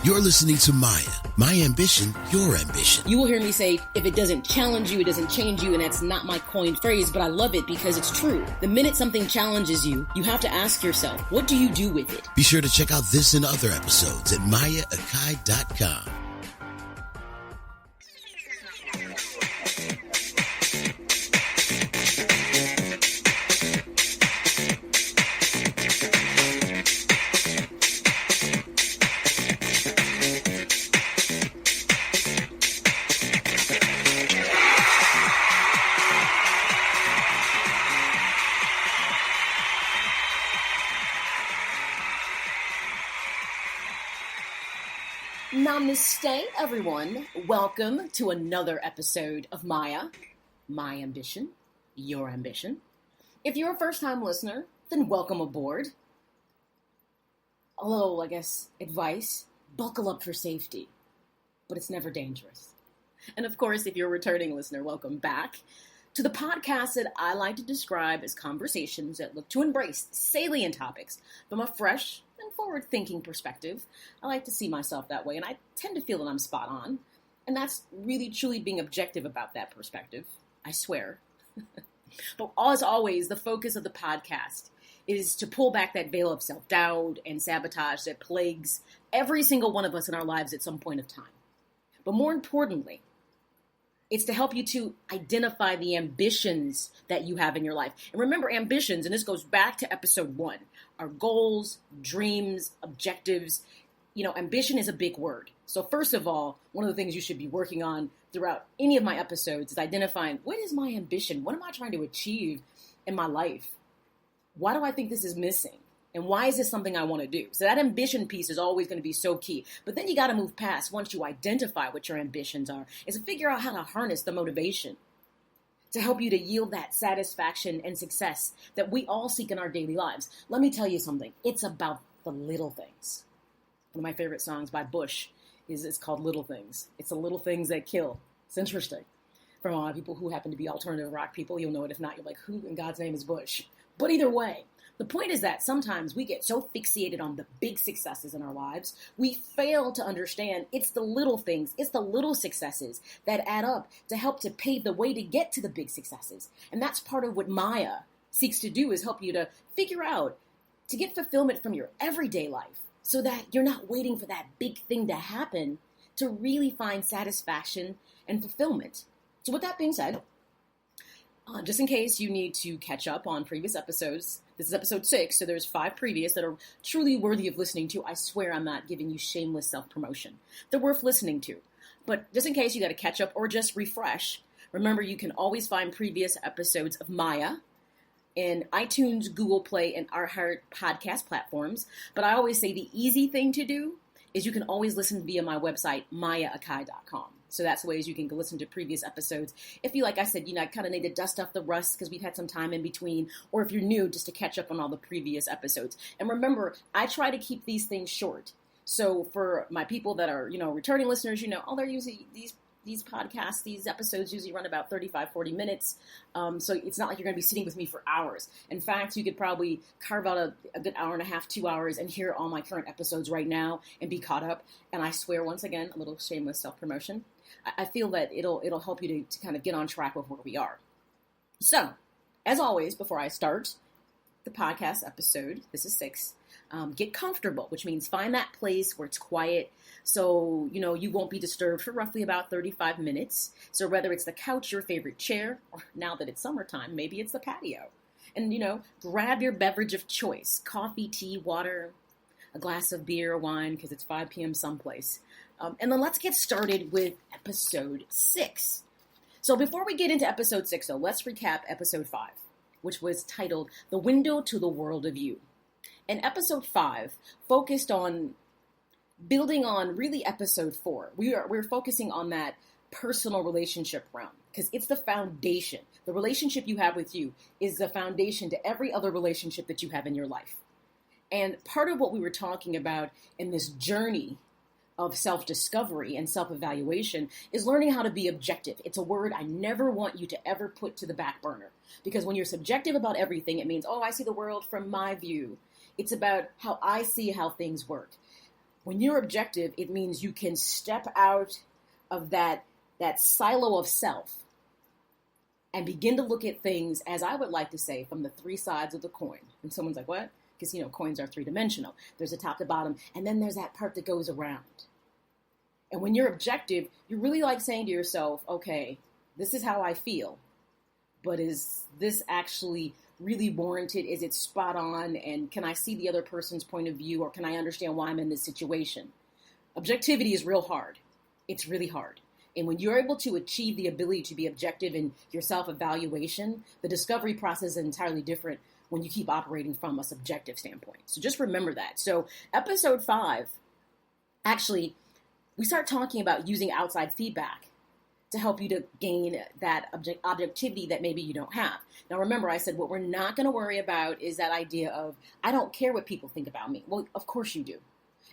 You're listening to M.A.Y.A. My ambition, your ambition. You will hear me say, if it doesn't challenge you, it doesn't change you, and that's not my coined phrase, but I love it because it's true. The minute something challenges you, you have to ask yourself, what do you do with it? Be sure to check out this and other episodes at M.A.Y.A.A.K.I.com. Namaste, everyone. Welcome to another episode of M.A.Y.A. My ambition, your ambition. If you're a first-time listener, then welcome aboard. A little, advice, buckle up for safety, but it's never dangerous. And of course, if you're a returning listener, welcome back to the podcast that I like to describe as conversations that look to embrace salient topics from a fresh and forward-thinking perspective. I like to see myself that way, and I tend to feel that I'm spot on. And that's really, truly being objective about that perspective. I swear. But as always, the focus of the podcast is to pull back that veil of self-doubt and sabotage that plagues every single one of us in our lives at some point of time. But more importantly, it's to help you to identify the ambitions that you have in your life. And remember, ambitions, and this goes back to episode 1, are goals, dreams, objectives. Ambition is a big word. So first of all, one of the things you should be working on throughout any of my episodes is identifying, what is my ambition? What am I trying to achieve in my life? Why do I think this is missing? And why is this something I want to do? So that ambition piece is always going to be so key. But then you got to move past, once you identify what your ambitions are, is to figure out how to harness the motivation to help you to yield that satisfaction and success that we all seek in our daily lives. Let me tell you something. It's about the little things. One of my favorite songs by Bush is called Little Things. It's the little things that kill. It's interesting. For a lot of people who happen to be alternative rock people, you'll know it. If not, you're like, who in God's name is Bush? But either way, the point is that sometimes we get so fixated on the big successes in our lives, we fail to understand it's the little things, it's the little successes that add up to help to pave the way to get to the big successes. And that's part of what M.A.Y.A. seeks to do, is help you to figure out, to get fulfillment from your everyday life so that you're not waiting for that big thing to happen to really find satisfaction and fulfillment. So with that being said, just in case you need to catch up on previous episodes, this is episode 6, so there's 5 previous that are truly worthy of listening to. I swear I'm not giving you shameless self-promotion. They're worth listening to. But just in case you got to catch up or just refresh, remember you can always find previous episodes of M.A.Y.A. in iTunes, Google Play, and our Heart podcast platforms. But I always say the easy thing to do is you can always listen via my website, M.A.Y.A.A.K.I.com. So that's ways you can go listen to previous episodes. If you, like I said, I kind of need to dust off the rust because we've had some time in between, or if you're new, just to catch up on all the previous episodes. And remember, I try to keep these things short. So for my people that are, returning listeners, they're usually these podcasts, these episodes usually run about 35, 40 minutes. So it's not like you're going to be sitting with me for hours. In fact, you could probably carve out a good hour and a half, 2 hours, and hear all my current episodes right now and be caught up. And I swear, once again, a little shameless self-promotion, I feel that it'll help you to kind of get on track with where we are. So, as always, before I start the podcast episode, this is 6, get comfortable, which means find that place where it's quiet so, you won't be disturbed for roughly about 35 minutes. So whether it's the couch, your favorite chair, or now that it's summertime, maybe it's the patio. And, grab your beverage of choice, coffee, tea, water, a glass of beer or wine because it's 5 p.m. someplace. And then let's get started with episode 6. So before we get into episode 6, though, let's recap episode 5, which was titled The Window to the World of You. And episode 5 focused on building on really episode 4. We're focusing on that personal relationship realm because it's the foundation. The relationship you have with you is the foundation to every other relationship that you have in your life. And part of what we were talking about in this journey of self-discovery and self-evaluation is learning how to be objective. It's a word I never want you to ever put to the back burner. Because when you're subjective about everything, it means, I see the world from my view. It's about how I see how things work. When you're objective, it means you can step out of that silo of self and begin to look at things, as I would like to say, from the three sides of the coin. And someone's like, what? Because, coins are three-dimensional. There's a top to bottom, and then there's that part that goes around. And when you're objective, you're really like saying to yourself, okay, this is how I feel, but is this actually really warranted? Is it spot on? And can I see the other person's point of view, or can I understand why I'm in this situation? Objectivity is real hard. It's really hard. And when you're able to achieve the ability to be objective in your self-evaluation, the discovery process is entirely different when you keep operating from a subjective standpoint. So just remember that. So episode 5, actually, we start talking about using outside feedback to help you to gain that objectivity that maybe you don't have. Now, remember, I said what we're not going to worry about is that idea of, I don't care what people think about me. Well, of course you do.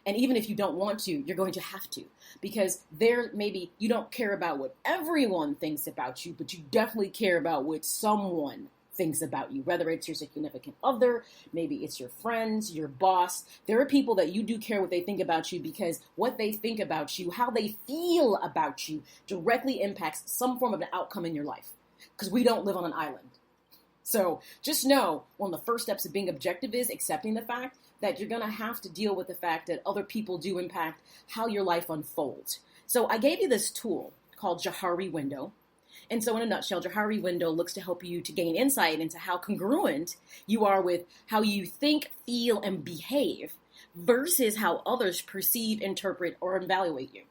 And even if you don't want to, you're going to have to. Because maybe you don't care about what everyone thinks about you, but you definitely care about what someone thinks about you, whether it's your significant other, maybe it's your friends, your boss. There are people that you do care what they think about you, because what they think about you, how they feel about you, directly impacts some form of an outcome in your life, because we don't live on an island. So just know one of the first steps of being objective is accepting the fact that you're going to have to deal with the fact that other people do impact how your life unfolds. So I gave you this tool called Johari Window. And so in a nutshell, Johari Window looks to help you to gain insight into how congruent you are with how you think, feel, and behave versus how others perceive, interpret, or evaluate you.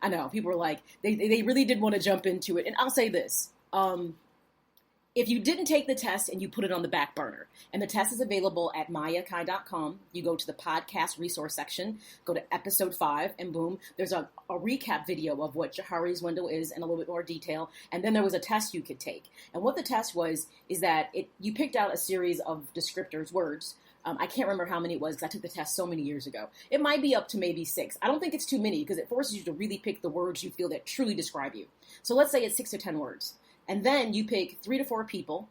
I know, people are like, they really did want to jump into it. And I'll say this. If you didn't take the test and you put it on the back burner, and the test is available at M.A.Y.A, you go to the podcast resource section, go to episode 5, and boom, there's a recap video of what Johari's Window is in a little bit more detail, and then there was a test you could take. And what the test was is that you picked out a series of descriptors, words. I can't remember how many it was because I took the test so many years ago. It might be up to maybe 6. I don't think it's too many because it forces you to really pick the words you feel that truly describe you. So let's say it's 6 to 10 words. And then you pick 3 to 4 people,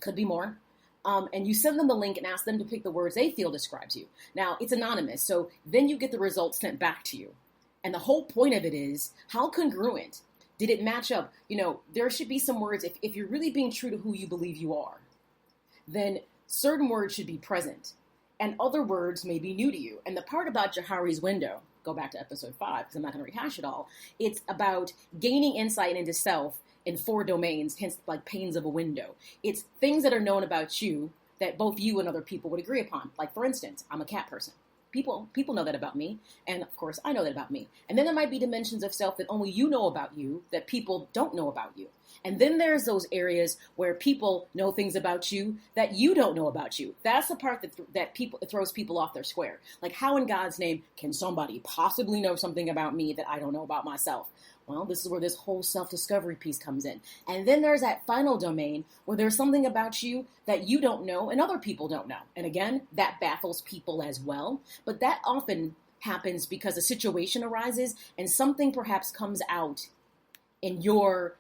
could be more, and you send them the link and ask them to pick the words they feel describes you. Now, it's anonymous, so then you get the results sent back to you. And the whole point of it is, how congruent did it match up? There should be some words, if you're really being true to who you believe you are, then certain words should be present, and other words may be new to you. And the part about Johari's Window, go back to episode 5, because I'm not going to rehash it all, it's about gaining insight into self in 4 domains, hence like panes of a window. It's things that are known about you that both you and other people would agree upon. Like, for instance, I'm a cat person. People know that about me, and of course I know that about me. And then there might be dimensions of self that only you know about you that people don't know about you. And then there's those areas where people know things about you that you don't know about you. That's the part that throws people off their square. Like, how in God's name can somebody possibly know something about me that I don't know about myself? Well, this is where this whole self-discovery piece comes in. And then there's that final domain where there's something about you that you don't know and other people don't know. And again, that baffles people as well. But that often happens because a situation arises and something perhaps comes out in your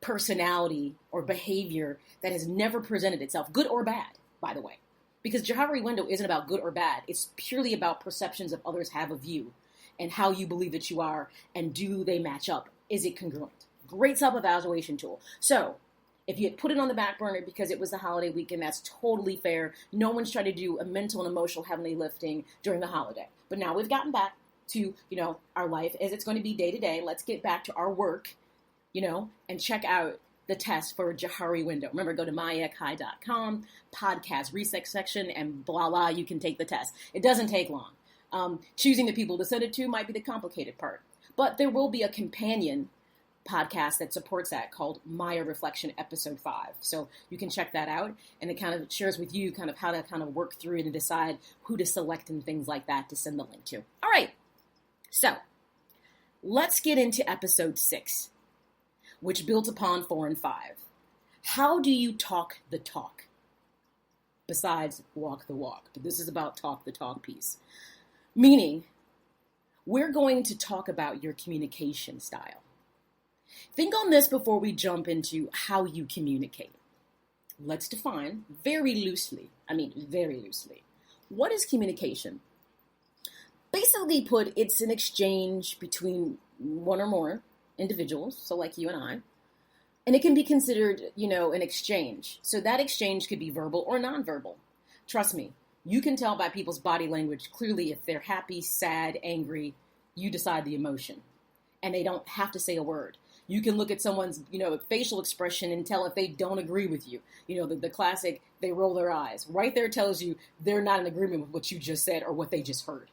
personality or behavior that has never presented itself, good or bad, by the way. Because Johari Window isn't about good or bad. It's purely about perceptions that others have of you and how you believe that you are, and do they match up? Is it congruent? Great self-evaluation tool. So if you had put it on the back burner because it was the holiday weekend, that's totally fair. No one's trying to do a mental and emotional heavenly lifting during the holiday. But now we've gotten back to, our life as it's going to be day to day. Let's get back to our work, and check out the test for Johari Window. Remember, go to M.A.Y.A, podcast research section, and voila, you can take the test. It doesn't take long. Choosing the people to send it to might be the complicated part. But there will be a companion podcast that supports that called M.A.Y.A Reflection Episode 5. So you can check that out, and it kind of shares with you kind of how to kind of work through it and decide who to select and things like that to send the link to. All right, so let's get into Episode 6, which builds upon 4 and 5. How do you talk the talk? Besides walk the walk, but this is about talk the talk piece. Meaning, we're going to talk about your communication style. Think on this before we jump into how you communicate. Let's define very loosely, what is communication? basically put, it's an exchange between one or more individuals, so like you and I, and it can be considered, an exchange. So that exchange could be verbal or nonverbal. Trust me, you can tell by people's body language clearly if they're happy, sad, angry. You decide the emotion, and they don't have to say a word. You can look at someone's, facial expression and tell if they don't agree with you. The classic, they roll their eyes. Right there tells you they're not in agreement with what you just said or what they just heard.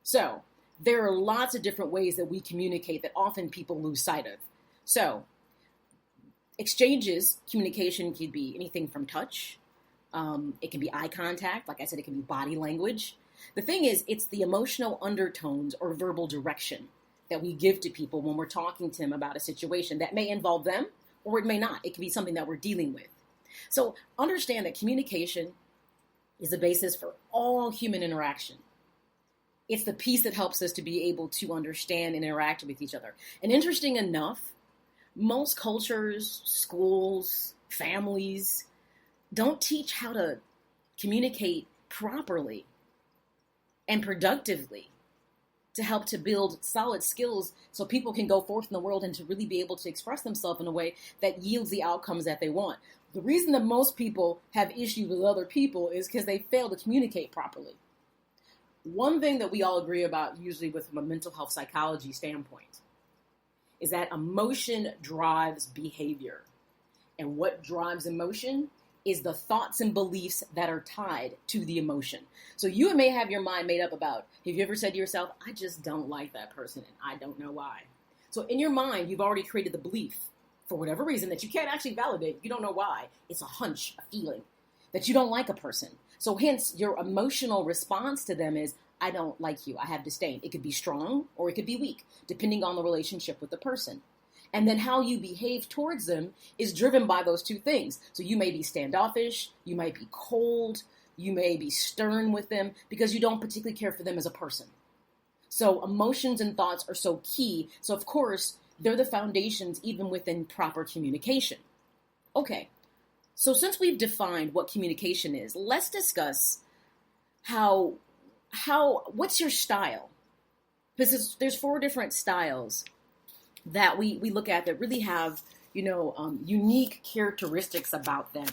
So there are lots of different ways that we communicate that often people lose sight of. So exchanges, communication could be anything from touch. It can be eye contact. Like I said, it can be body language. The thing is, it's the emotional undertones or verbal direction that we give to people when we're talking to them about a situation that may involve them or it may not. It can be something that we're dealing with. So understand that communication is the basis for all human interaction. It's the piece that helps us to be able to understand and interact with each other. And interesting enough, most cultures, schools, families don't teach how to communicate properly and productively to help to build solid skills so people can go forth in the world and to really be able to express themselves in a way that yields the outcomes that they want. The reason that most people have issues with other people is because they fail to communicate properly. One thing that we all agree about, usually from a mental health psychology standpoint, is that emotion drives behavior. And what drives emotion is the thoughts and beliefs that are tied to the emotion. So you may have your mind made up about, have you ever said to yourself, I just don't like that person and I don't know why. So in your mind, you've already created the belief for whatever reason that you can't actually validate. You don't know why. It's a hunch, a feeling that you don't like a person. So hence your emotional response to them is, I don't like you. I have disdain. It could be strong or it could be weak, depending on the relationship with the person. And then how you behave towards them is driven by those two things. So you may be standoffish, you might be cold, you may be stern with them because you don't particularly care for them as a person. So emotions and thoughts are so key. So of course, they're the foundations even within proper communication. Okay, so since we've defined what communication is, let's discuss what's your style? Because there's 4 different styles that we look at that really have, unique characteristics about them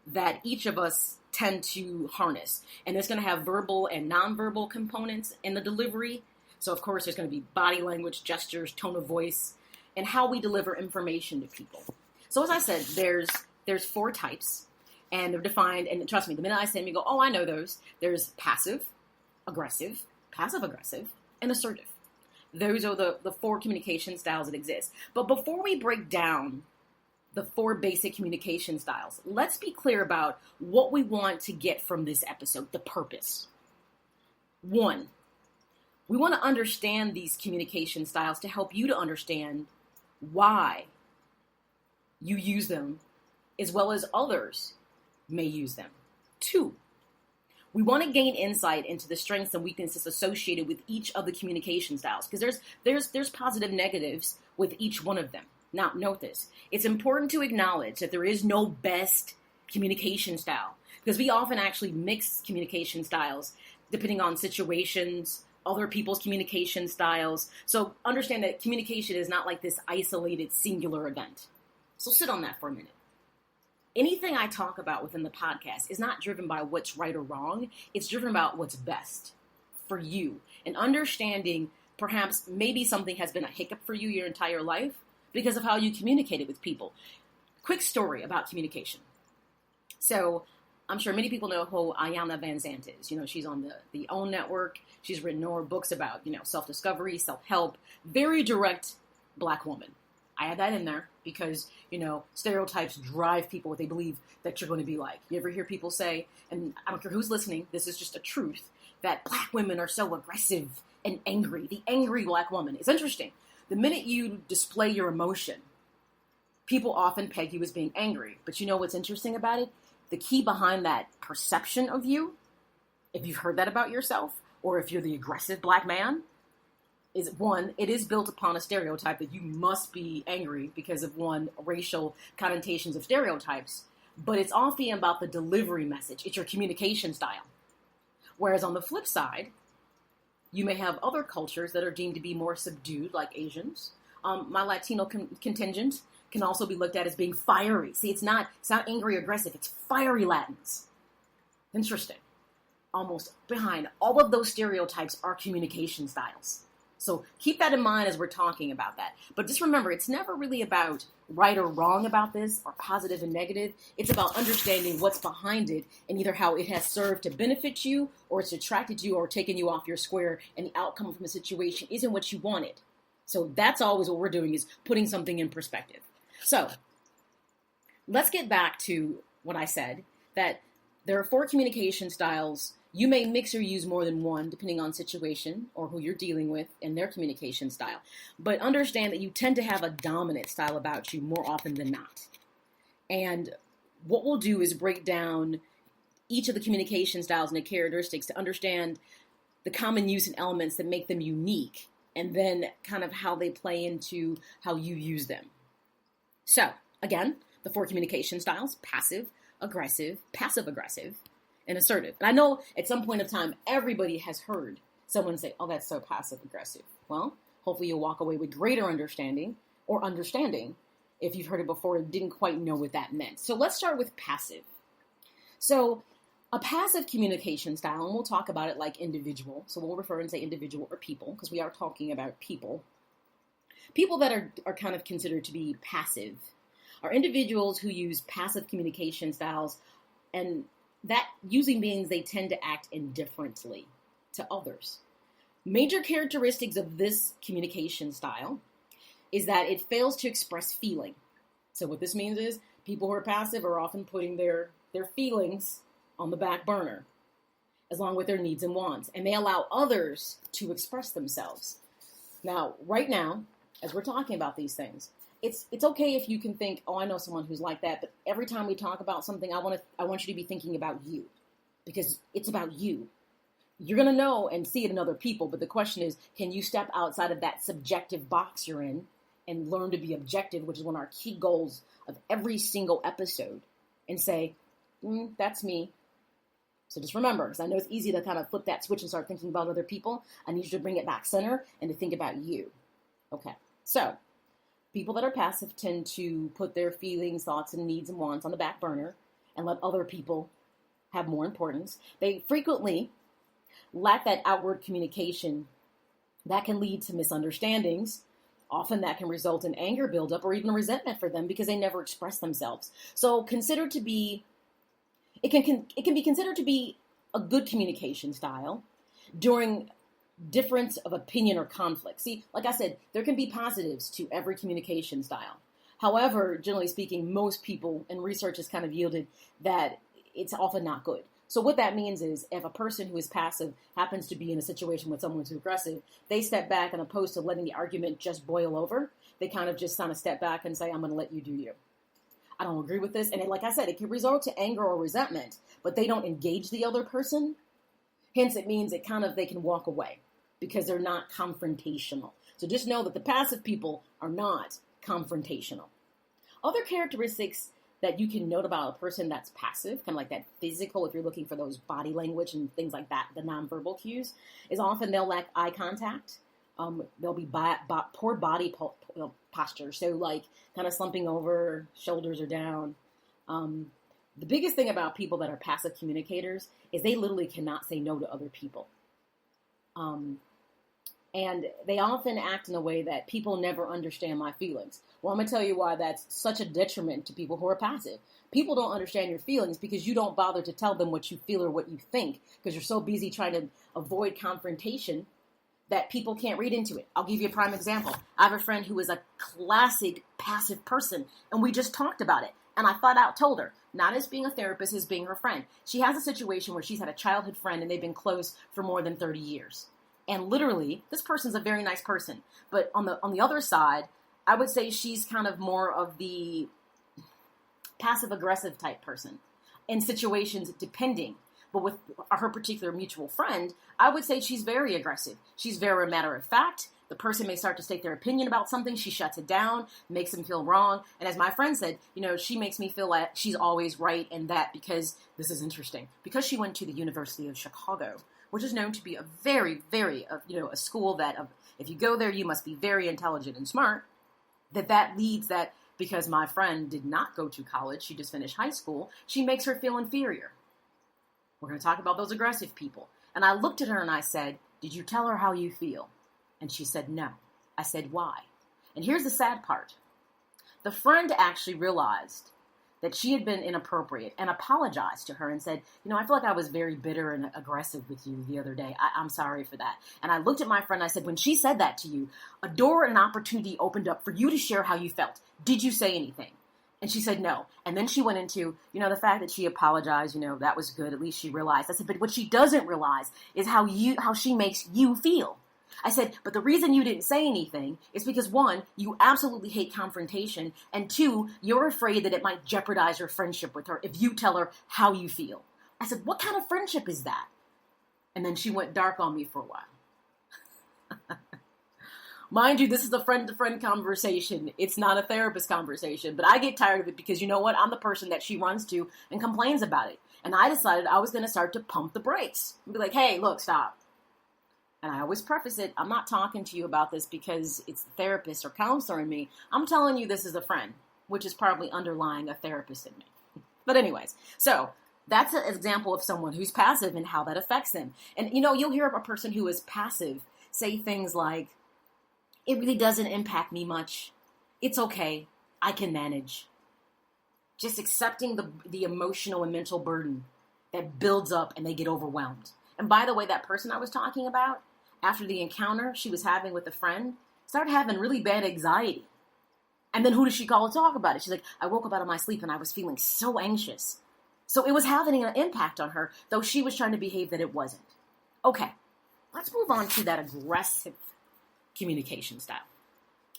that each of us tend to harness. And it's going to have verbal and nonverbal components in the delivery. So, of course, there's going to be body language, gestures, tone of voice, and how we deliver information to people. So, as I said, there's 4 types, and they're defined. And trust me, the minute I say them, you go, oh, I know those. There's passive aggressive, and assertive. Those are the 4 communication styles that exist. But before we break down the 4 basic communication styles, let's be clear about what we want to get from this episode, the purpose. 1, we want to understand these communication styles to help you to understand why you use them as well as others may use them. 2, we want to gain insight into the strengths and weaknesses associated with each of the communication styles, because there's positive negatives with each one of them. Now, note this. It's important to acknowledge that there is no best communication style, because we often actually mix communication styles depending on situations, other people's communication styles. So understand that communication is not like this isolated, singular event. So sit on that for a minute. Anything I talk about within the podcast is not driven by what's right or wrong. It's driven about what's best for you. And understanding perhaps maybe something has been a hiccup for you your entire life because of how you communicated with people. Quick story about communication. So I'm sure many people know who Iyanla Vanzant is. She's on the OWN network. She's written more books about, self-discovery, self-help, very direct Black woman. I add that in there because, stereotypes drive people what they believe that you're going to be like. You ever hear people say, and I don't care who's listening, this is just a truth, that Black women are so aggressive and angry. The angry Black woman. It's interesting. The minute you display your emotion, people often peg you as being angry. But you know what's interesting about it? The key behind that perception of you, if you've heard that about yourself, or if you're the aggressive Black man, is 1, it is built upon a stereotype that you must be angry because of racial connotations of stereotypes, but it's often about the delivery message. It's your communication style. Whereas on the flip side, You may have other cultures that are deemed to be more subdued, like Asians. My Latino contingent can also be looked at as being fiery. See, it's not angry or aggressive. It's fiery Latins. Interesting. Almost behind all of those stereotypes are communication styles. So keep that in mind as we're talking about that. But just remember, it's never really about right or wrong about this, or positive and negative. It's about understanding what's behind it, and either how it has served to benefit you, or it's detracted you, or taken you off your square, and the outcome from the situation isn't what you wanted. So that's always what we're doing, is putting something in perspective. So let's get back to what I said, that there are 4 communication styles. You may mix or use more than one depending on situation or who you're dealing with and their communication style. But understand that you tend to have a dominant style about you more often than not. And what we'll do is break down each of the communication styles and the characteristics to understand the common use and elements that make them unique, and then kind of how they play into how you use them. So, again, the 4 communication styles: passive, aggressive, passive-aggressive, and assertive. And I know at some point of time, everybody has heard someone say, oh, that's so passive-aggressive. Well, hopefully you'll walk away with greater understanding, or understanding, if you've heard it before and didn't quite know what that meant. So let's start with passive. So a passive communication style, and we'll talk about it like individual. So we'll refer and say individual or people, because we are talking about people. People that are kind of considered to be passive are individuals who use passive communication styles, and that usually means they tend to act indifferently to others. Major characteristics of this communication style is that it fails to express feeling. So what this means is people who are passive are often putting their feelings on the back burner, along with their needs and wants, and they allow others to express themselves. Now, right now, as we're talking about these things, it's okay if you can think, oh, I know someone who's like that, but every time we talk about something, I want you to be thinking about you, because it's about you. You're going to know and see it in other people, but the question is, can you step outside of that subjective box you're in and learn to be objective, which is one of our key goals of every single episode, and say, that's me. So just remember, because I know it's easy to kind of flip that switch and start thinking about other people. I need you to bring it back center and to think about you. Okay, so people that are passive tend to put their feelings, thoughts, and needs and wants on the back burner and let other people have more importance. They frequently lack that outward communication that can lead to misunderstandings. Often that can result in anger buildup or even resentment for them because they never express themselves. So it can be considered to be a good communication style during difference of opinion or conflict. See, like I said, there can be positives to every communication style. However, generally speaking, most people, and research has kind of yielded that it's often not good. So what that means is if a person who is passive happens to be in a situation with someone who's aggressive, they step back, and opposed to letting the argument just boil over, they kind of step back and say, I'm going to let you do you. I don't agree with this. And like I said, it can result to anger or resentment, but they don't engage the other person. Hence, it means they can walk away because they're not confrontational. So just know that the passive people are not confrontational. Other characteristics that you can note about a person that's passive, kind of like that physical, if you're looking for those body language and things like that, the nonverbal cues, is often they'll lack eye contact. They'll be poor body posture. So like kind of slumping over, shoulders are down. The biggest thing about people that are passive communicators is they literally cannot say no to other people. And they often act in a way that people never understand my feelings. Well, I'm going to tell you why that's such a detriment to people who are passive. People don't understand your feelings because you don't bother to tell them what you feel or what you think, because you're so busy trying to avoid confrontation that people can't read into it. I'll give you a prime example. I have a friend who is a classic passive person, and we just talked about it. And I flat out told her, not as being a therapist, as being her friend. She has a situation where she's had a childhood friend and they've been close for more than 30 years. And literally, this person's a very nice person. But on the other side, I would say she's kind of more of the passive-aggressive type person in situations depending. But with her particular mutual friend, I would say she's very aggressive. She's very matter-of-fact. The person may start to state their opinion about something. She shuts it down, makes them feel wrong. And as my friend said, she makes me feel like she's always right, and that because, this is interesting, because she went to the University of Chicago, which is known to be a very, very, a school that if you go there, you must be very intelligent and smart, that leads that because my friend did not go to college, she just finished high school, she makes her feel inferior. We're going to talk about those aggressive people. And I looked at her and I said, did you tell her how you feel? And she said, no. I said, why? And here's the sad part. The friend actually realized that she had been inappropriate and apologized to her and said, I feel like I was very bitter and aggressive with you the other day. I'm sorry for that. And I looked at my friend and I said, when she said that to you, a door and an opportunity opened up for you to share how you felt. Did you say anything? And she said no. And then she went into, the fact that she apologized, that was good. At least she realized. I said, but what she doesn't realize is how she makes you feel. I said, but the reason you didn't say anything is because, one, you absolutely hate confrontation, and two, you're afraid that it might jeopardize your friendship with her if you tell her how you feel. I said, what kind of friendship is that? And then she went dark on me for a while. Mind you, this is a friend-to-friend conversation. It's not a therapist conversation, but I get tired of it because you know what? I'm the person that she runs to and complains about it. And I decided I was going to start to pump the brakes and be like, hey, look, stop. And I always preface it, I'm not talking to you about this because it's the therapist or counselor in me. I'm telling you this is a friend, which is probably underlying a therapist in me. But anyways, so that's an example of someone who's passive and how that affects them. And, you'll hear a person who is passive say things like, it really doesn't impact me much. It's okay. I can manage. Just accepting the emotional and mental burden that builds up and they get overwhelmed. And by the way, that person I was talking about, after the encounter she was having with a friend, started having really bad anxiety. And then who does she call to talk about it? She's like, I woke up out of my sleep and I was feeling so anxious. So it was having an impact on her, though she was trying to behave that it wasn't. Okay, let's move on to that aggressive communication style.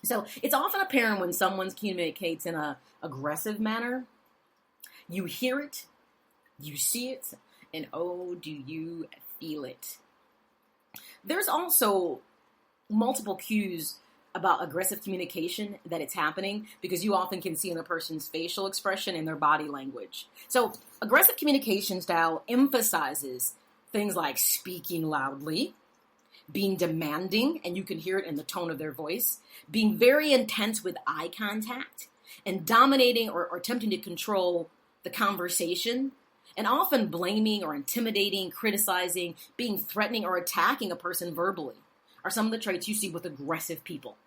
So it's often apparent when someone communicates in an aggressive manner. You hear it, you see it, and oh, do you feel it. There's also multiple cues about aggressive communication that it's happening because you often can see in a person's facial expression and their body language. So aggressive communication style emphasizes things like speaking loudly, being demanding, and you can hear it in the tone of their voice, being very intense with eye contact, and dominating or attempting to control the conversation, and often blaming or intimidating, criticizing, being threatening, or attacking a person verbally are some of the traits you see with aggressive people.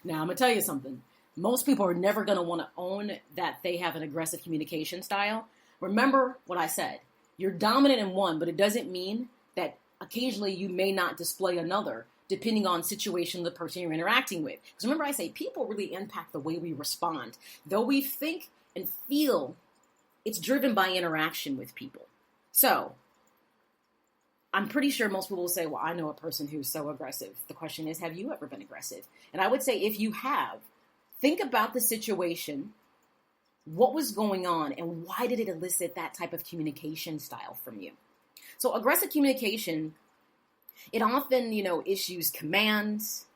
Now, I'm going to tell you something. Most people are never going to want to own that they have an aggressive communication style. Remember what I said. You're dominant in one, but it doesn't mean that occasionally you may not display another, depending on situation the person you're interacting with. Because remember I say people really impact the way we respond. Though we think and feel, it's driven by interaction with people. So, I'm pretty sure most people will say, well, I know a person who's so aggressive. The question is, have you ever been aggressive? And I would say if you have, think about the situation, what was going on, and why did it elicit that type of communication style from you? So aggressive communication, it often, issues commands.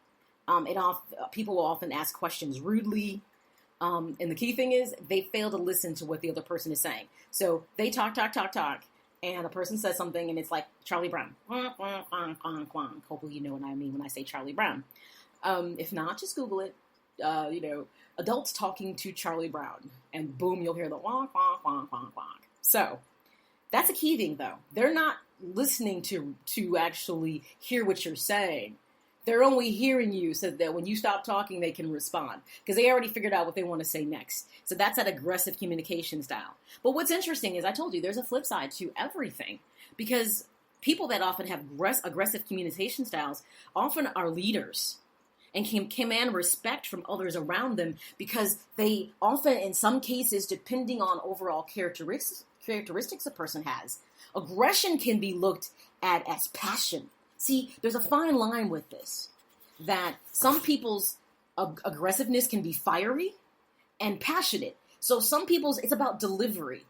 People will often ask questions rudely. And the key thing is they fail to listen to what the other person is saying. So they talk, and a person says something, and it's like Charlie Brown. Hopefully you know what I mean when I say Charlie Brown. If not, just Google it. Adults talking to Charlie Brown, and boom, you'll hear the wonk, wonk, wonk, wonk, wonk. So that's a key thing, though. They're not listening to actually hear what you're saying. They're only hearing you so that when you stop talking, they can respond because they already figured out what they want to say next. So that's that aggressive communication style. But what's interesting is I told you there's a flip side to everything because people that often have aggressive communication styles often are leaders and can command respect from others around them because they often, in some cases, depending on overall characteristics a person has, aggression can be looked at as passion. See, there's a fine line with this, that some people's aggressiveness can be fiery and passionate. So some people's, it's about delivery.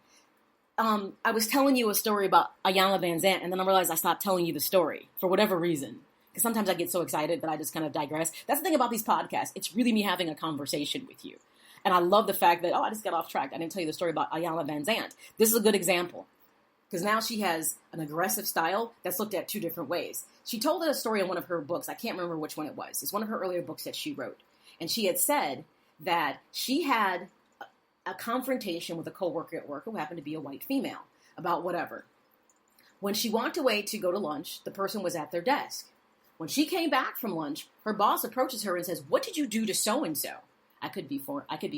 I was telling you a story about Ayanna Van Zandt, and then I realized I stopped telling you the story for whatever reason. Because sometimes I get so excited that I just kind of digress. That's the thing about these podcasts. It's really me having a conversation with you. And I love the fact that, I just got off track. I didn't tell you the story about Ayanna Van Zandt. This is a good example. because now she has an aggressive style that's looked at two different ways. She told a story in one of her books. I can't remember which one it was. It's one of her earlier books that she wrote. And she had said that she had a confrontation with a coworker at work who happened to be a white female about whatever. When she walked away to go to lunch, the person was at their desk. When she came back from lunch, her boss approaches her and says, "What did you do to so-and-so?" I could be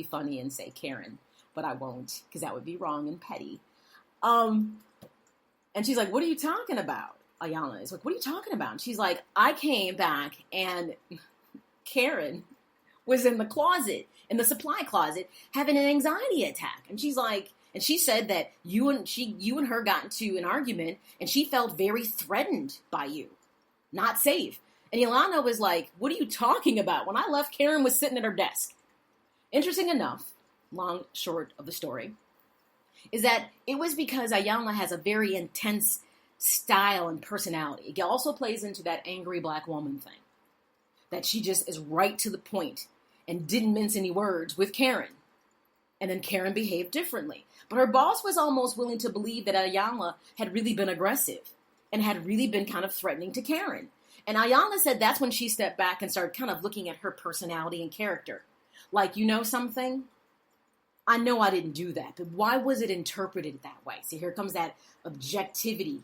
funny and say Karen, but I won't, because that would be wrong and petty. And she's like, "What are you talking about?" Ayanna is like, "What are you talking about?" And she's like, "I came back and Karen was in the closet, in the supply closet, having an anxiety attack." And she's like, and she said that you and her got into an argument, and she felt very threatened by you, not safe. And Ilana was like, "What are you talking about? When I left, Karen was sitting at her desk." Interesting enough, long short of the story, is that it was because Ayanna has a very intense style and personality. It also plays into that angry black woman thing, that she just is right to the point and didn't mince any words with Karen. And then Karen behaved differently. But her boss was almost willing to believe that Ayanna had really been aggressive and had really been kind of threatening to Karen. And Ayanna said that's when she stepped back and started kind of looking at her personality and character. Like, you know something? I know I didn't do that, but why was it interpreted that way? See, here comes that objectivity,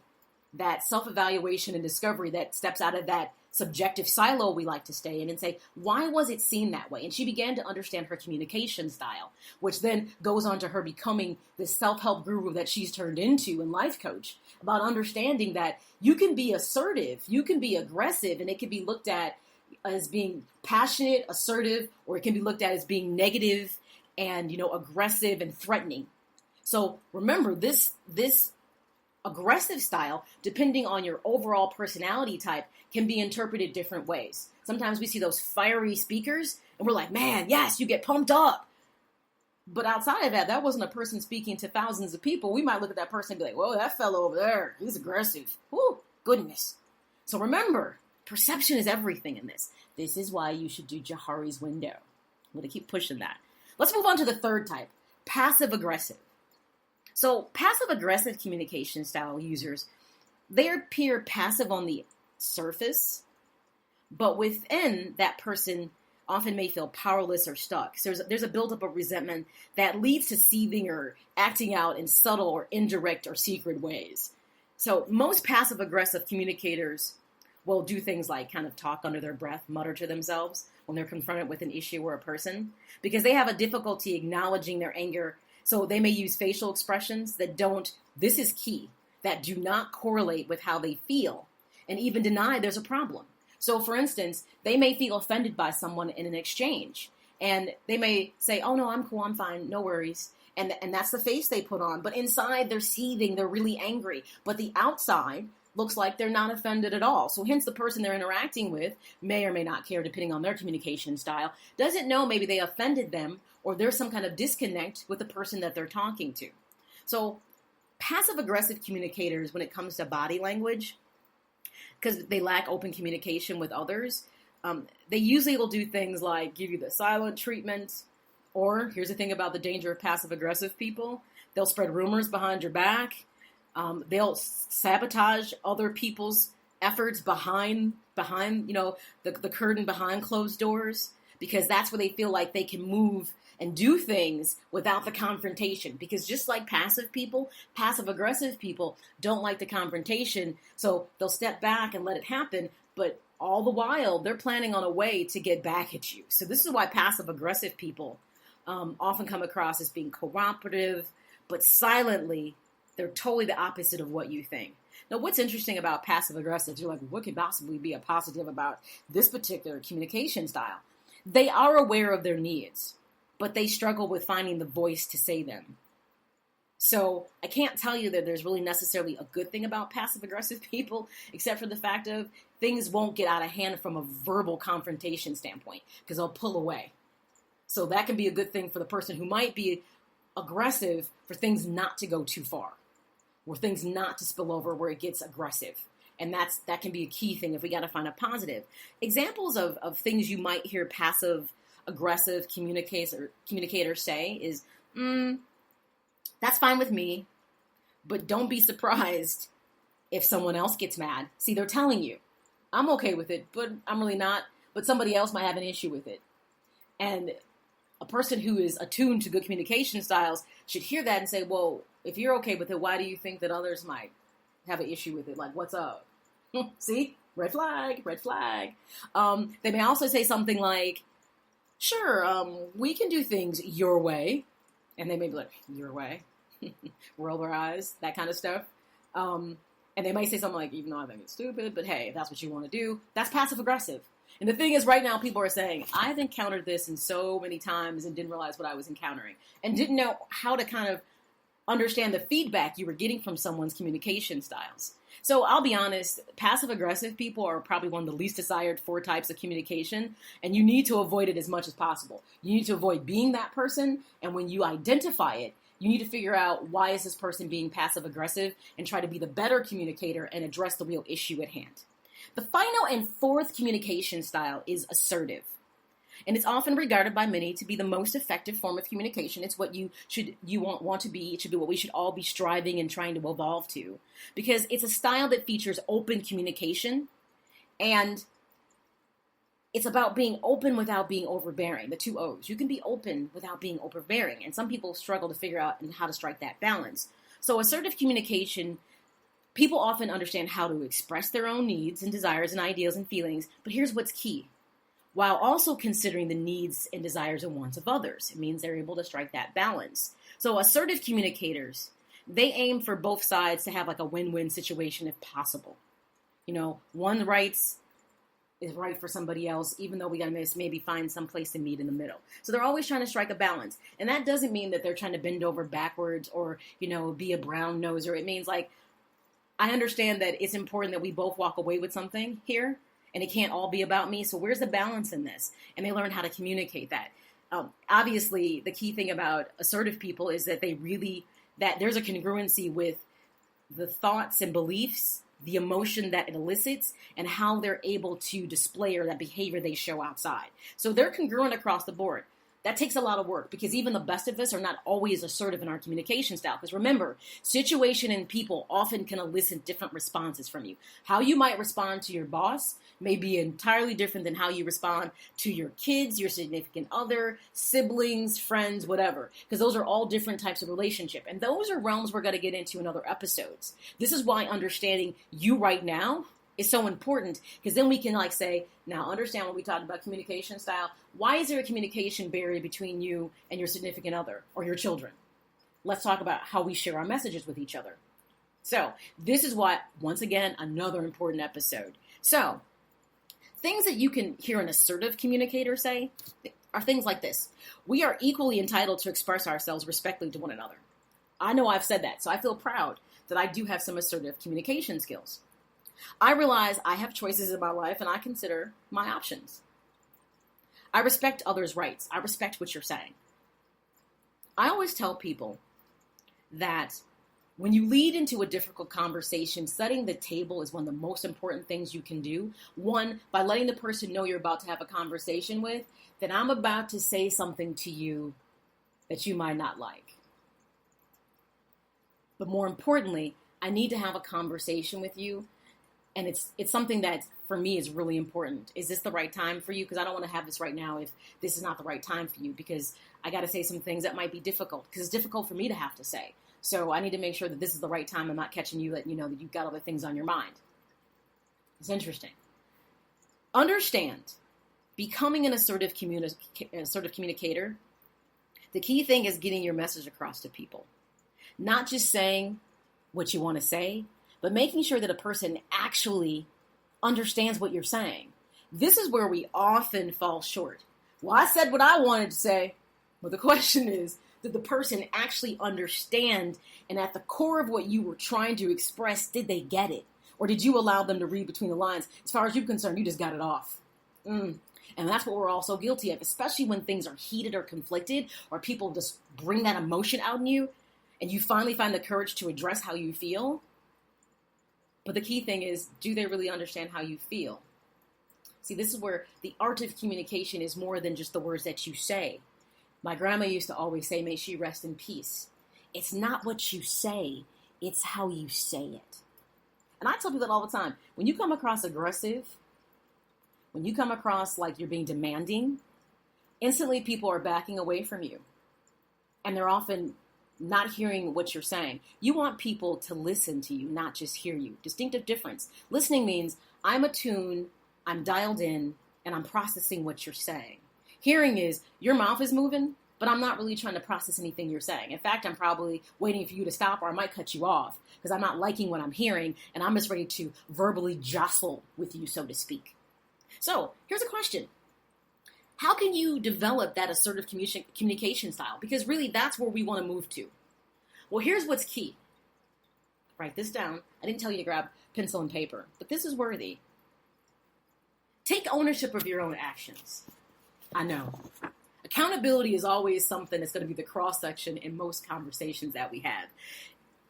that self-evaluation and discovery that steps out of that subjective silo we like to stay in and say, why was it seen that way? And she began to understand her communication style, which then goes on to her becoming this self-help guru that she's turned into and life coach, about understanding that you can be assertive, you can be aggressive, and it can be looked at as being passionate, assertive, or it can be looked at as being negative and, aggressive and threatening. So remember, this aggressive style, depending on your overall personality type, can be interpreted different ways. Sometimes we see those fiery speakers and we're like, man, yes, you get pumped up. But outside of that, that wasn't a person speaking to thousands of people. We might look at that person and be like, whoa, that fellow over there, he's aggressive. Whoo, goodness. So remember, perception is everything in this. This is why you should do Johari's window. I'm going to keep pushing that. Let's move on to the third type, passive-aggressive. So passive-aggressive communication style users, they appear passive on the surface, but within that person often may feel powerless or stuck. So there's a buildup of resentment that leads to seething or acting out in subtle or indirect or secret ways. So most passive-aggressive communicators will do things like kind of talk under their breath, mutter to themselves when they're confronted with an issue or a person, because they have a difficulty acknowledging their anger. So they may use facial expressions that this is key, that do not correlate with how they feel, and even deny there's a problem. So for instance, they may feel offended by someone in an exchange, and they may say, "Oh no, I'm cool, I'm fine, no worries." And that's the face they put on. But inside they're seething, they're really angry. But the outside looks like they're not offended at all. So hence the person they're interacting with may or may not care, depending on their communication style, doesn't know maybe they offended them or there's some kind of disconnect with the person that they're talking to. So passive-aggressive communicators, when it comes to body language, because they lack open communication with others, they usually will do things like give you the silent treatment, or here's the thing about the danger of passive-aggressive people, they'll spread rumors behind your back. They'll sabotage other people's efforts behind the curtain behind closed doors, because that's where they feel like they can move and do things without the confrontation. Because just like passive-aggressive people don't like the confrontation, so they'll step back and let it happen, but all the while they're planning on a way to get back at you. So this is why passive-aggressive people often come across as being cooperative, but silently they're totally the opposite of what you think. Now, what's interesting about passive-aggressive, you're like, what could possibly be a positive about this particular communication style? They are aware of their needs, but they struggle with finding the voice to say them. So I can't tell you that there's really necessarily a good thing about passive-aggressive people, except for the fact of things won't get out of hand from a verbal confrontation standpoint, because they'll pull away. So that can be a good thing for the person who might be aggressive, for things not to go too far, or things not to spill over where it gets aggressive. And that can be a key thing if we got to find a positive. Examples of things you might hear passive-aggressive communicators say is, that's fine with me, But don't be surprised if someone else gets mad. See, they're telling you, I'm okay with it, but I'm really not. But somebody else might have an issue with it. And a person who is attuned to good communication styles should hear that and say, well, if you're okay with it, why do you think that others might have an issue with it? Like, what's up? See? Red flag, red flag. They may also say something like, sure, we can do things your way. And they may be like, your way? Roll their eyes, that kind of stuff. And they might say something like, even though I think it's stupid, but hey, if that's what you want to do, that's passive aggressive. And the thing is, right now, people are saying, I've encountered this in so many times and didn't realize what I was encountering and didn't know how to kind of understand the feedback you were getting from someone's communication styles. So I'll be honest, passive aggressive people are probably one of the least desired 4 types of communication, and you need to avoid it as much as possible. You need to avoid being that person, and when you identify it, you need to figure out why is this person being passive aggressive and try to be the better communicator and address the real issue at hand. The final and 4th communication style is assertive. And it's often regarded by many to be the most effective form of communication. It's what you want to be. It should be what we should all be striving and trying to evolve to. Because it's a style that features open communication. And it's about being open without being overbearing. The 2 O's. You can be open without being overbearing. And some people struggle to figure out how to strike that balance. So assertive communication, people often understand how to express their own needs and desires and ideals and feelings. But here's what's key. While also considering the needs and desires and wants of others. It means they're able to strike that balance. So assertive communicators, they aim for both sides to have like a win-win situation if possible. You know, one rights is right for somebody else, even though we got to maybe find some place to meet in the middle. So they're always trying to strike a balance. And that doesn't mean that they're trying to bend over backwards or, you know, be a brown noser. It means like, I understand that it's important that we both walk away with something here. And it can't all be about me. So where's the balance in this? And they learn how to communicate that. Obviously, the key thing about assertive people is that that there's a congruency with the thoughts and beliefs, the emotion that it elicits, and how they're able to display or that behavior they show outside. So they're congruent across the board. That takes a lot of work because even the best of us are not always assertive in our communication style. Because remember, situation and people often can elicit different responses from you. How you might respond to your boss may be entirely different than how you respond to your kids, your significant other, siblings, friends, whatever. Because those are all different types of relationship. And those are realms we're going to get into in other episodes. This is why understanding you right now is so important, because then we can like say, now understand when we talked about communication style, why is there a communication barrier between you and your significant other or your children? Let's talk about how we share our messages with each other. So this is what, once again, another important episode. So things that you can hear an assertive communicator say are things like this. We are equally entitled to express ourselves respectfully to one another. I know I've said that, so I feel proud that I do have some assertive communication skills. I realize I have choices in my life and I consider my options. I respect others' rights. I respect what you're saying. I always tell people that when you lead into a difficult conversation, setting the table is one of the most important things you can do. One, by letting the person know you're about to have a conversation with, that I'm about to say something to you that you might not like. But more importantly, I need to have a conversation with you. And it's something that, for me, is really important. Is this the right time for you? Because I don't want to have this right now if this is not the right time for you. Because I got to say some things that might be difficult. Because it's difficult for me to have to say. So I need to make sure that this is the right time. I'm not catching you that, you know, that you've got other things on your mind. It's interesting. Understand, becoming an assertive communicator, the key thing is getting your message across to people. Not just saying what you want to say, but making sure that a person actually understands what you're saying. This is where we often fall short. Well, I said what I wanted to say. Well, the question is, did the person actually understand? And at the core of what you were trying to express, did they get it? Or did you allow them to read between the lines? As far as you're concerned, you just got it off. And that's what we're all so guilty of, especially when things are heated or conflicted, or people just bring that emotion out in you, and you finally find the courage to address how you feel. But the key thing is, do they really understand how you feel? See, this is where the art of communication is more than just the words that you say. My grandma used to always say, may she rest in peace. It's not what you say. It's how you say it. And I tell people that all the time. When you come across aggressive, when you come across like you're being demanding, instantly people are backing away from you. And they're often not hearing what you're saying. You want people to listen to you, not just hear you. Distinctive difference. Listening means I'm attuned, I'm dialed in, and I'm processing what you're saying. Hearing is your mouth is moving, but I'm not really trying to process anything you're saying. In fact, I'm probably waiting for you to stop, or I might cut you off because I'm not liking what I'm hearing, and I'm just ready to verbally jostle with you, so to speak. So here's a question. How can you develop that assertive communication style? Because really, that's where we want to move to. Well, here's what's key. Write this down. I didn't tell you to grab pencil and paper, but this is worthy. Take ownership of your own actions. I know. Accountability is always something that's going to be the cross-section in most conversations that we have.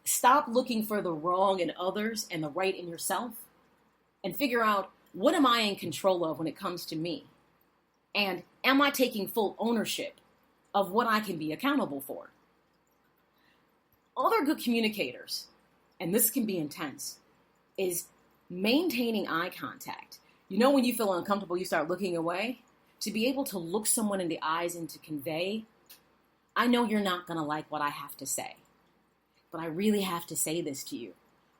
Stop looking for the wrong in others and the right in yourself, and figure out, what am I in control of when it comes to me? And am I taking full ownership of what I can be accountable for? Other good communicators, and this can be intense, is maintaining eye contact. You know when you feel uncomfortable, you start looking away? To be able to look someone in the eyes and to convey, I know you're not going to like what I have to say, but I really have to say this to you.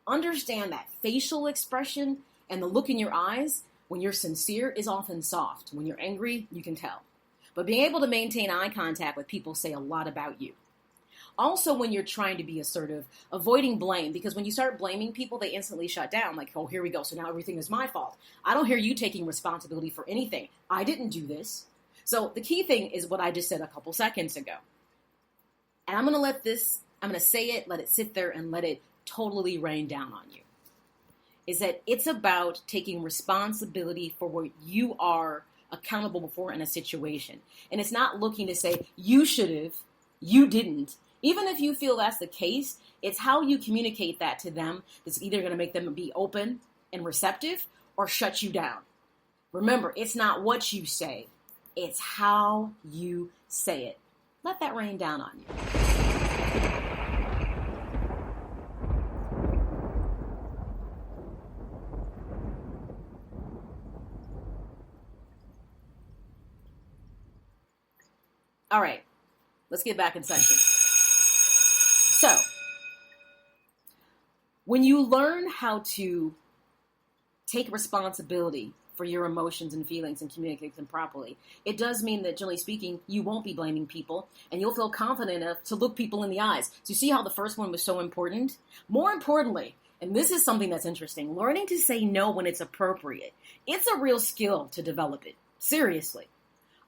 Understand that facial expression and the look in your eyes when you're sincere is often soft. When you're angry, you can tell. But being able to maintain eye contact with people say a lot about you. Also, when you're trying to be assertive, avoiding blame, because when you start blaming people, they instantly shut down. Like, oh, here we go. So now everything is my fault. I don't hear you taking responsibility for anything. I didn't do this. So the key thing is what I just said a couple seconds ago. And I'm going to say it, let it sit there, and let it totally rain down on you. Is that it's about taking responsibility for what you are accountable for in a situation. And it's not looking to say, you should have, you didn't. Even if you feel that's the case, it's how you communicate that to them that's either going to make them be open and receptive or shut you down. Remember, it's not what you say, it's how you say it. Let that rain down on you. All right, let's get back in session. So, when you learn how to take responsibility for your emotions and feelings and communicate them properly, it does mean that, generally speaking, you won't be blaming people and you'll feel confident enough to look people in the eyes. So you see how the first one was so important? More importantly, and this is something that's interesting, learning to say no when it's appropriate. It's a real skill to develop it. Seriously.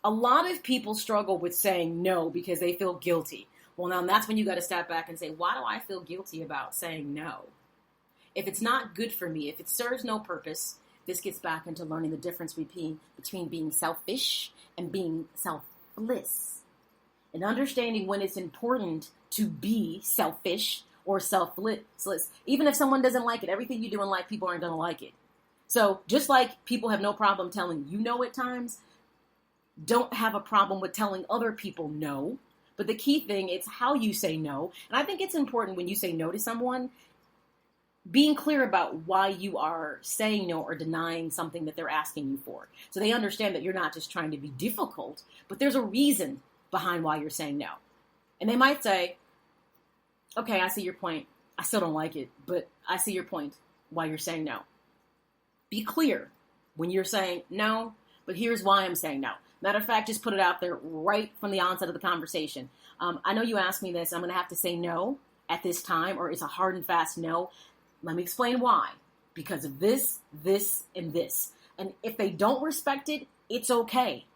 A lot of people struggle with saying no because they feel guilty. Well, now that's when you got to step back and say, why do I feel guilty about saying no? If it's not good for me, if it serves no purpose, this gets back into learning the difference between being selfish and being selfless. And understanding when it's important to be selfish or selfless. Even if someone doesn't like it, everything you do in life, people aren't going to like it. So just like people have no problem telling you no at times, don't have a problem with telling other people no. But the key thing, it's how you say no. And I think it's important when you say no to someone, being clear about why you are saying no or denying something that they're asking you for. So they understand that you're not just trying to be difficult, but there's a reason behind why you're saying no. And they might say, okay, I see your point. I still don't like it, but I see your point why you're saying no. Be clear when you're saying no, but here's why I'm saying no. Matter of fact, just put it out there right from the onset of the conversation. I know you asked me this. I'm going to have to say no at this time, or it's a hard and fast no. Let me explain why. Because of this, this, and this. And if they don't respect it, it's okay.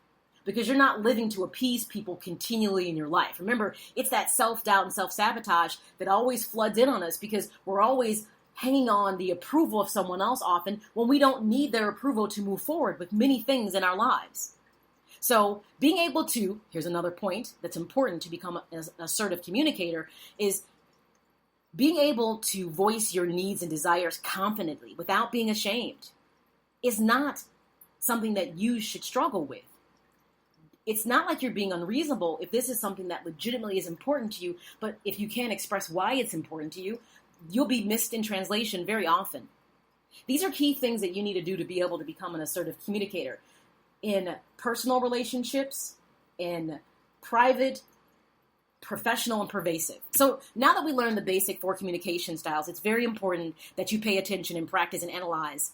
Because you're not living to appease people continually in your life. Remember, it's that self-doubt and self-sabotage that always floods in on us because we're always hanging on the approval of someone else often when we don't need their approval to move forward with many things in our lives. So being able to, here's another point that's important to become an assertive communicator, is being able to voice your needs and desires confidently without being ashamed is not something that you should struggle with. It's not like you're being unreasonable if this is something that legitimately is important to you, but if you can't express why it's important to you, you'll be missed in translation very often. These are key things that you need to do to be able to become an assertive communicator in personal relationships, in private, professional, and pervasive. So now that we learned the basic 4 communication styles, it's very important that you pay attention and practice and analyze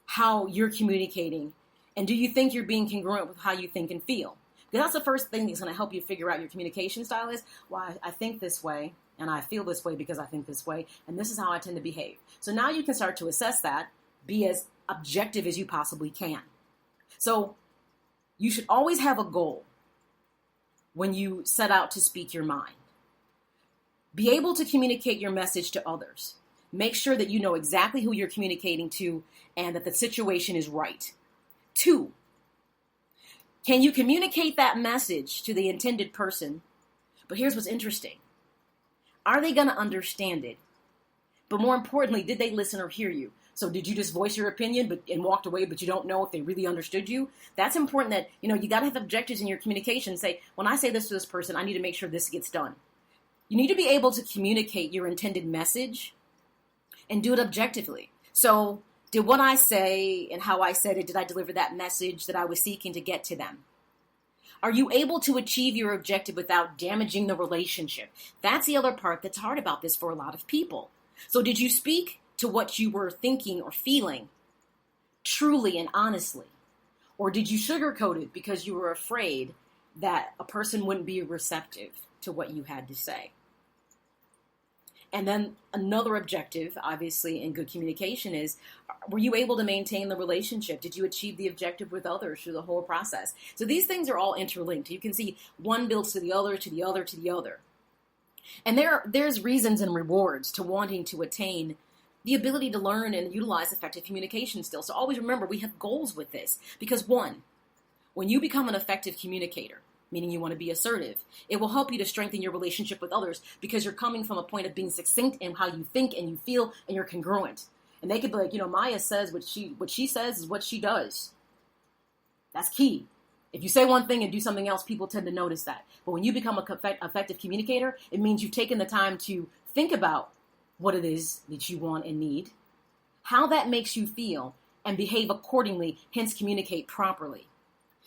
how you're communicating. And do you think you're being congruent with how you think and feel? Because that's the first thing that's going to help you figure out your communication style is, well, I think this way, and I feel this way because I think this way, and this is how I tend to behave. So now you can start to assess that, be as objective as you possibly can. So you should always have a goal when you set out to speak your mind. Be able to communicate your message to others. Make sure that you know exactly who you're communicating to and that the situation is right. 2, can you communicate that message to the intended person? But here's what's interesting. Are they going to understand it? But more importantly, did they listen or hear you? So did you just voice your opinion and walked away, but you don't know if they really understood you? That's important that, you got to have objectives in your communication. Say, when I say this to this person, I need to make sure this gets done. You need to be able to communicate your intended message and do it objectively. So did what I say and how I said it, did I deliver that message that I was seeking to get to them? Are you able to achieve your objective without damaging the relationship? That's the other part that's hard about this for a lot of people. So did you speak to what you were thinking or feeling truly and honestly? Or did you sugarcoat it because you were afraid that a person wouldn't be receptive to what you had to say? And then another objective, obviously, in good communication is, were you able to maintain the relationship? Did you achieve the objective with others through the whole process? So these things are all interlinked. You can see one builds to the other, to the other, to the other. And there's reasons and rewards to wanting to attain the ability to learn and utilize effective communication skills. So always remember, we have goals with this. Because 1, when you become an effective communicator, meaning you want to be assertive, it will help you to strengthen your relationship with others because you're coming from a point of being succinct in how you think and you feel, and you're congruent. And they could be like, Maya says what she says is what she does. That's key. If you say one thing and do something else, people tend to notice that. But when you become an effective communicator, it means you've taken the time to think about what it is that you want and need, how that makes you feel, and behave accordingly, hence communicate properly.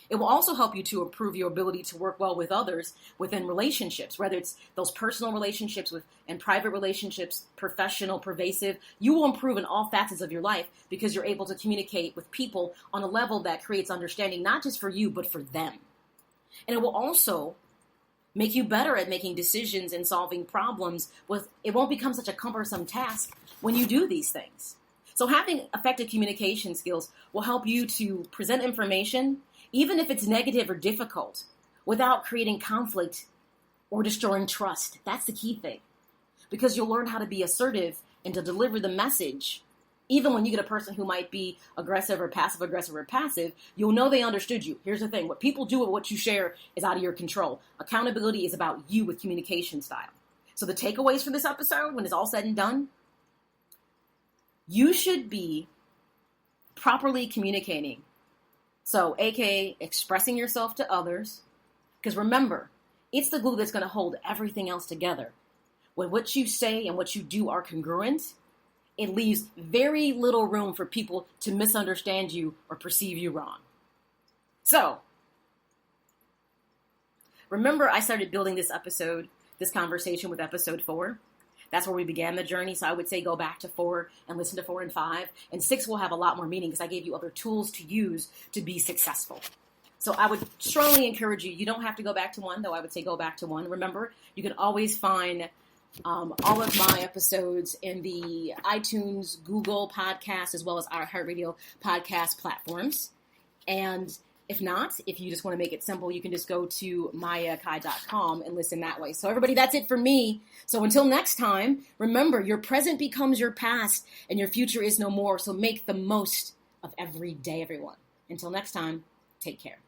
It will also help you to improve your ability to work well with others within relationships, whether it's those personal relationships and private relationships, professional, pervasive. You will improve in all facets of your life because you're able to communicate with people on a level that creates understanding, not just for you, but for them. And it will also make you better at making decisions and solving problems. It won't become such a cumbersome task when you do these things. So having effective communication skills will help you to present information, even if it's negative or difficult, without creating conflict or destroying trust. That's the key thing. Because you'll learn how to be assertive and to deliver the message. Even when you get a person who might be aggressive or passive, you'll know they understood you. Here's the thing. What people do with what you share is out of your control. Accountability is about you with communication style. So the takeaways for this episode, when it's all said and done, you should be properly communicating. So, aka expressing yourself to others. Because remember, it's the glue that's going to hold everything else together. When what you say and what you do are congruent, it leaves very little room for people to misunderstand you or perceive you wrong. So, remember I started building this conversation with episode 4. That's where we began the journey. So I would say go back to 4 and listen to 4 and 5. And 6 will have a lot more meaning because I gave you other tools to use to be successful. So I would strongly encourage you. You don't have to go back to 1, though I would say go back to 1. Remember, you can always find all of my episodes in the iTunes, Google podcast, as well as our iHeartRadio podcast platforms. And if not, if you just want to make it simple, you can just go to M.A.Y.A and listen that way. So everybody, that's it for me. So until next time, remember, your present becomes your past and your future is no more. So make the most of every day, everyone. Until next time, take care.